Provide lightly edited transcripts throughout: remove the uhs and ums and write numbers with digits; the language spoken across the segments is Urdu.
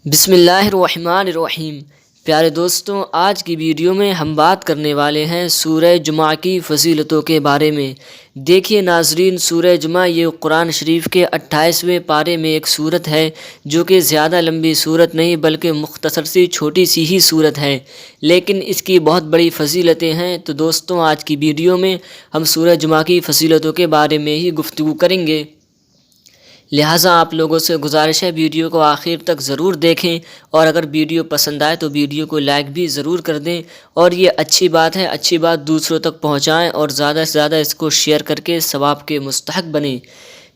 بسم اللہ الرحمن الرحیم۔ پیارے دوستوں، آج کی ویڈیو میں ہم بات کرنے والے ہیں سورہ جمعہ کی فضیلتوں کے بارے میں۔ دیکھیے ناظرین، سورہ جمعہ یہ قرآن شریف کے 28ویں پارے میں ایک سورت ہے، جو کہ زیادہ لمبی سورت نہیں بلکہ مختصر سی چھوٹی سی ہی سورت ہے، لیکن اس کی بہت بڑی فضیلتیں ہیں۔ تو دوستوں، آج کی ویڈیو میں ہم سورہ جمعہ کی فضیلتوں کے بارے میں ہی گفتگو کریں گے، لہٰذا آپ لوگوں سے گزارش ہے ویڈیو کو آخر تک ضرور دیکھیں، اور اگر ویڈیو پسند آئے تو ویڈیو کو لائک بھی ضرور کر دیں، اور یہ اچھی بات ہے، اچھی بات دوسروں تک پہنچائیں اور زیادہ سے زیادہ اس کو شیئر کر کے ثواب کے مستحق بنیں۔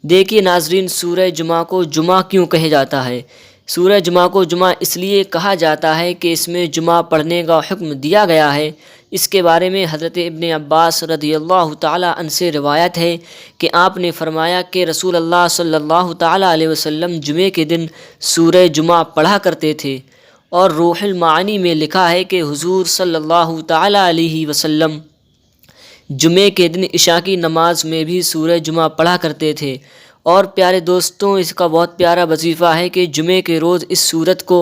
دیکھیے ناظرین، سورہ جمعہ کو جمعہ کیوں کہے جاتا ہے؟ سورہ جمعہ کو جمعہ اس لیے کہا جاتا ہے کہ اس میں جمعہ پڑھنے کا حکم دیا گیا ہے۔ اس کے بارے میں حضرت ابن عباس رضی اللہ تعالیٰ عنہ سے روایت ہے کہ آپ نے فرمایا کہ رسول اللہ صلی اللہ تعالیٰ علیہ وسلم جمعے کے دن سورہ جمعہ پڑھا کرتے تھے، اور روح المعانی میں لکھا ہے کہ حضور صلی اللہ تعالیٰ علیہ وسلم جمعے کے دن عشاء کی نماز میں بھی سورہ جمعہ پڑھا کرتے تھے۔ اور پیارے دوستوں، اس کا بہت پیارا وظیفہ ہے کہ جمعے کے روز اس سورت کو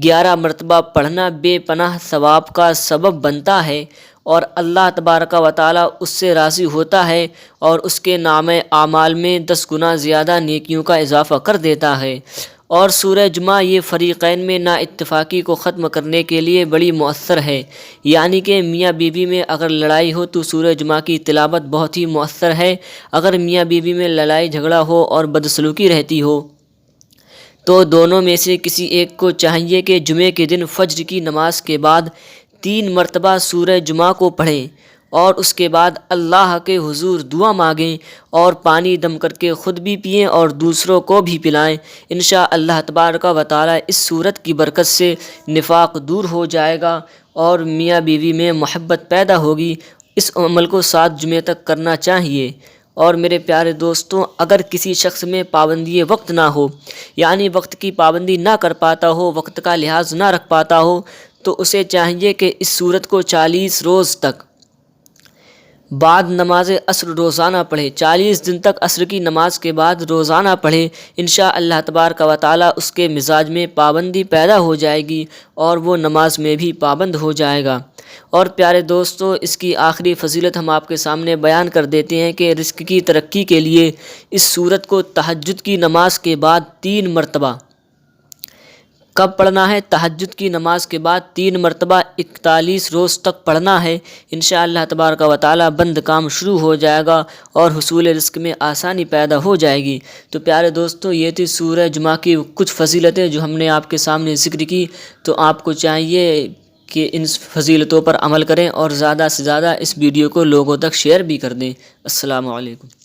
11 مرتبہ پڑھنا بے پناہ ثواب کا سبب بنتا ہے، اور اللہ تبارک و تعالیٰ اس سے راضی ہوتا ہے اور اس کے نامہ اعمال میں 10 گنا زیادہ نیکیوں کا اضافہ کر دیتا ہے۔ اور سورہ جمعہ یہ فریقین میں نا اتفاقی کو ختم کرنے کے لیے بڑی مؤثر ہے، یعنی کہ میاں بیوی میں اگر لڑائی ہو تو سورہ جمعہ کی تلاوت بہت ہی مؤثر ہے۔ اگر میاں بیوی میں لڑائی جھگڑا ہو اور بدسلوکی رہتی ہو تو دونوں میں سے کسی ایک کو چاہیے کہ جمعے کے دن فجر کی نماز کے بعد 3 مرتبہ سورہ جمعہ کو پڑھیں، اور اس کے بعد اللہ کے حضور دعا مانگیں، اور پانی دم کر کے خود بھی پئیں اور دوسروں کو بھی پلائیں۔ انشاءاللہ تبارک و تعالیٰ اس سورت کی برکت سے نفاق دور ہو جائے گا اور میاں بیوی میں محبت پیدا ہوگی۔ اس عمل کو 7 جمعے تک کرنا چاہیے۔ اور میرے پیارے دوستوں، اگر کسی شخص میں پابندی وقت نہ ہو، یعنی وقت کی پابندی نہ کر پاتا ہو، وقت کا لحاظ نہ رکھ پاتا ہو، تو اسے چاہیے کہ اس سورت کو 40 روز تک بعد نماز عصر روزانہ پڑھے، 40 دن تک عصر کی نماز کے بعد روزانہ پڑھے۔ انشاءاللہ تبارک و تعالیٰ اس کے مزاج میں پابندی پیدا ہو جائے گی اور وہ نماز میں بھی پابند ہو جائے گا۔ اور پیارے دوستو، اس کی آخری فضیلت ہم آپ کے سامنے بیان کر دیتے ہیں کہ رزق کی ترقی کے لیے اس سورت کو تہجد کی نماز کے بعد 3 مرتبہ کب پڑھنا ہے؟ تہجد کی نماز کے بعد 3 مرتبہ 41 روز تک پڑھنا ہے۔ انشاءاللہ تبارک و تعالیٰ بند کام شروع ہو جائے گا اور حصول رزق میں آسانی پیدا ہو جائے گی۔ تو پیارے دوستو، یہ تھی سورہ جمعہ کی کچھ فضیلتیں جو ہم نے آپ کے سامنے ذکر کی۔ تو آپ کو چاہیے کہ ان فضیلتوں پر عمل کریں اور زیادہ سے زیادہ اس ویڈیو کو لوگوں تک شیئر بھی کر دیں۔ السلام علیکم۔